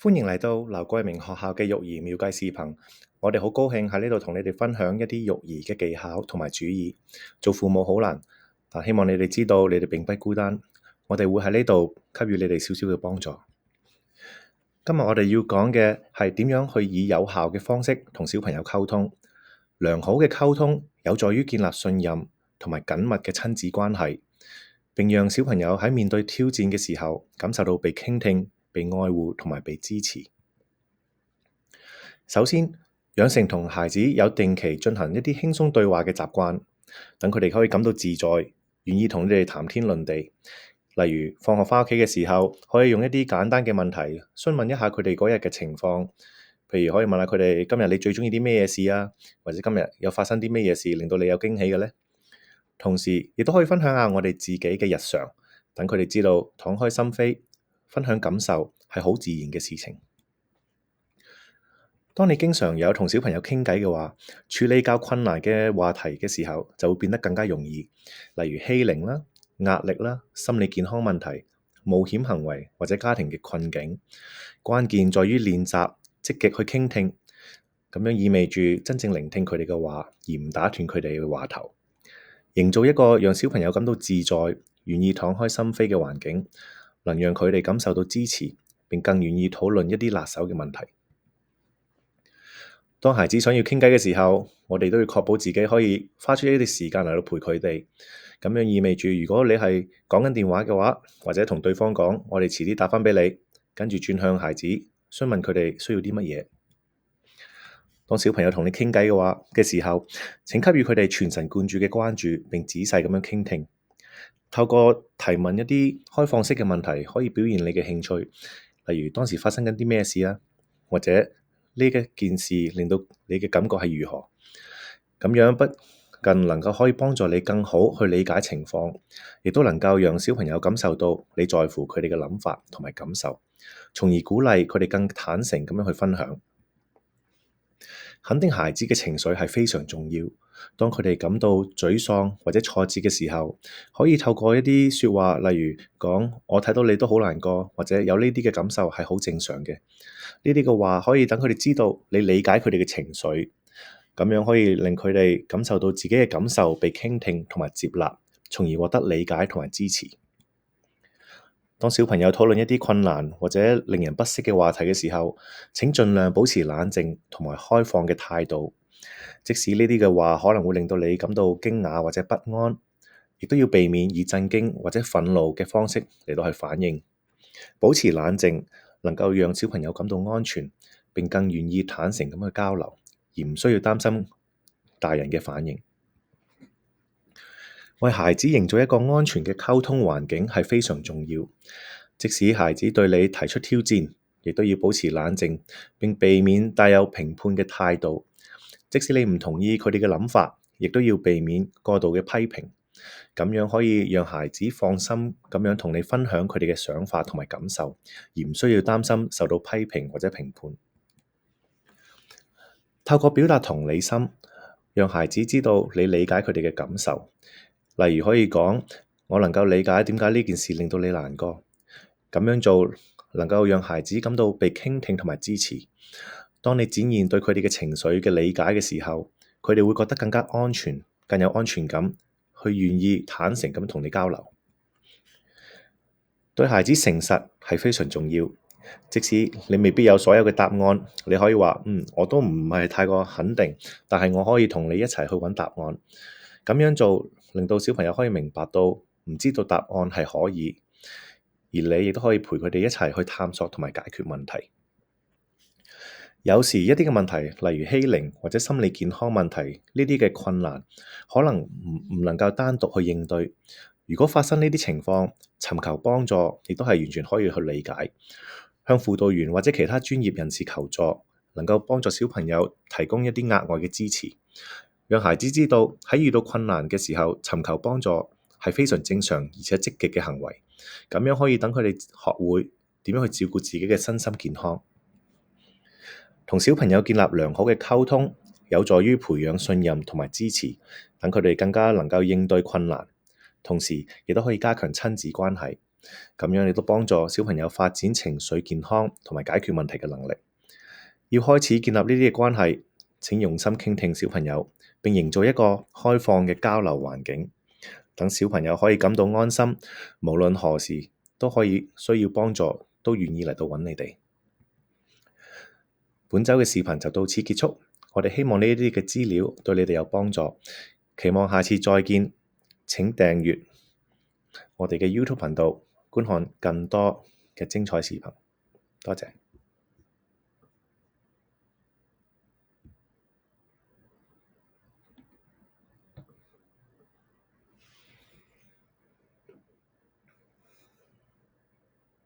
歡迎嚟到劉貴明學校嘅育兒妙計視頻，我哋好高興喺呢度同你哋分享一啲育兒嘅技巧同埋主意。做父母好難，但希望你哋知道你哋並不孤單，我哋會喺呢度給予你哋少少嘅幫助。今日我哋要講嘅係點樣去以有效嘅方式同小朋友溝通。良好嘅溝通有助於建立信任同埋緊密嘅親子關係，並讓小朋友喺面對挑戰嘅時候感受到被傾聽、被愛護同埋被支持。首先，養成同孩子有定期進行一啲輕鬆對話嘅習慣，等佢哋可以感到自在，願意同你哋談天論地。例如，放學返屋企嘅時候，可以用一啲簡單嘅問題詢問一下佢哋嗰日嘅情況。譬如可以問下佢哋今日你最鍾意啲咩嘢事啊，或者今日有發生啲咩嘢事令到你有驚喜嘅呢？同時，亦都可以分享下我哋自己嘅日常，等佢哋知道敞開心扉，分享感受係好自然嘅事情。當你經常有同小朋友傾偈嘅話，處理較困難嘅話題嘅時候，就會變得更加容易。例如欺凌啦、壓力啦、心理健康問題、冒險行為或者家庭嘅困境。關鍵在於練習積極去傾聽，咁樣意味住真正聆聽佢哋嘅話，而唔打斷佢哋嘅話頭。營造一個讓小朋友感到自在、願意敞開心扉嘅環境，能讓佢哋感受到支持，並更願意討論一啲拿手嘅問題。當孩子想要傾偈嘅時候，我哋都要確保自己可以花出一啲時間嚟到陪佢哋。咁樣意味住，如果你係講緊電話嘅話，或者同對方講，我哋遲啲打返俾你，跟住轉向孩子，詢問佢哋需要啲乜嘢。當小朋友同你傾偈嘅時候，請給予佢哋全神貫注嘅關注，並仔細咁樣傾聽。透過提問一啲開放式嘅問題，可以表現你嘅興趣，例如當時發生緊啲咩事啊，或者呢一件事令到你嘅感覺係如何。咁樣不僅能夠可以幫助你更好去理解情況，亦都能夠讓小朋友感受到你在乎佢哋嘅諗法同埋感受，從而鼓勵佢哋更坦誠咁樣去分享。肯定孩子嘅情緒係非常重要。當佢哋感到沮喪或者挫折嘅時候，可以透過一啲說話，例如講我睇到你都好難過，或者有呢啲嘅感受係好正常嘅。呢啲嘅話可以等佢哋知道你理解佢哋嘅情緒，咁樣可以令佢哋感受到自己嘅感受被傾聽同埋接納，從而獲得理解同埋支持。當小朋友討論一啲困難或者令人不適嘅話題嘅時候，請盡量保持冷靜同埋開放嘅態度。即使呢啲嘅話可能會令到你感到驚訝或者不安，亦都要避免以震驚或者憤怒嘅方式嚟到去反應。保持冷靜，能夠讓小朋友感到安全，並更願意坦誠咁去交流，而唔需要擔心大人嘅反應。為孩子營造一個安全嘅溝通環境係非常重要。即使孩子對你提出挑戰，亦都要保持冷靜，並避免帶有評判嘅態度。即使你唔同意佢哋嘅諗法，亦都要避免過度嘅批評。咁樣可以讓孩子放心咁樣同你分享佢哋嘅想法同埋感受，而唔需要擔心受到批評或者評判。透過表達同理心，讓孩子知道你理解佢哋嘅感受。例如可以講，我能夠理解點解呢件事令到你難過。咁樣做能夠讓孩子感到被傾聽同埋支持。當你展現對佢哋嘅情緒嘅理解嘅時候，佢哋會覺得更加安全，更有安全感，去願意坦誠咁同你交流。對孩子誠實係非常重要。即使你未必有所有嘅答案，你可以話，我都唔係太過肯定，但係我可以同你一齊去揾答案。咁樣做令到小朋友可以明白到，唔知道答案係可以，而你亦都可以陪佢哋一齊去探索同埋解決問題。有時一啲嘅問題，例如欺凌或者心理健康問題，呢啲嘅困難可能唔能夠單獨去應對。如果發生呢啲情況，尋求幫助亦都係完全可以去理解。向輔導員或者其他專業人士求助，能夠幫助小朋友提供一啲額外嘅支持，讓孩子知道喺遇到困難嘅時候，尋求幫助係非常正常而且積極嘅行為。咁樣可以等佢哋學會點樣去照顧自己嘅身心健康。同小朋友建立良好嘅溝通，有助於培養信任同埋支持，等佢哋更加能夠應對困難，同時亦都可以加強親子關係，咁樣亦都幫助小朋友發展情緒健康同埋解決問題嘅能力。要開始建立呢啲嘅關係，請用心傾聽小朋友，並營造一個開放嘅交流環境，等小朋友可以感到安心，無論何時都可以需要幫助，都願意嚟到揾你哋。本週嘅視頻就到此結束，我哋希望呢啲嘅資料對你哋有幫助，期望下次再見。請訂閱我哋嘅 YouTube 頻道，觀看更多嘅精彩視頻。多謝。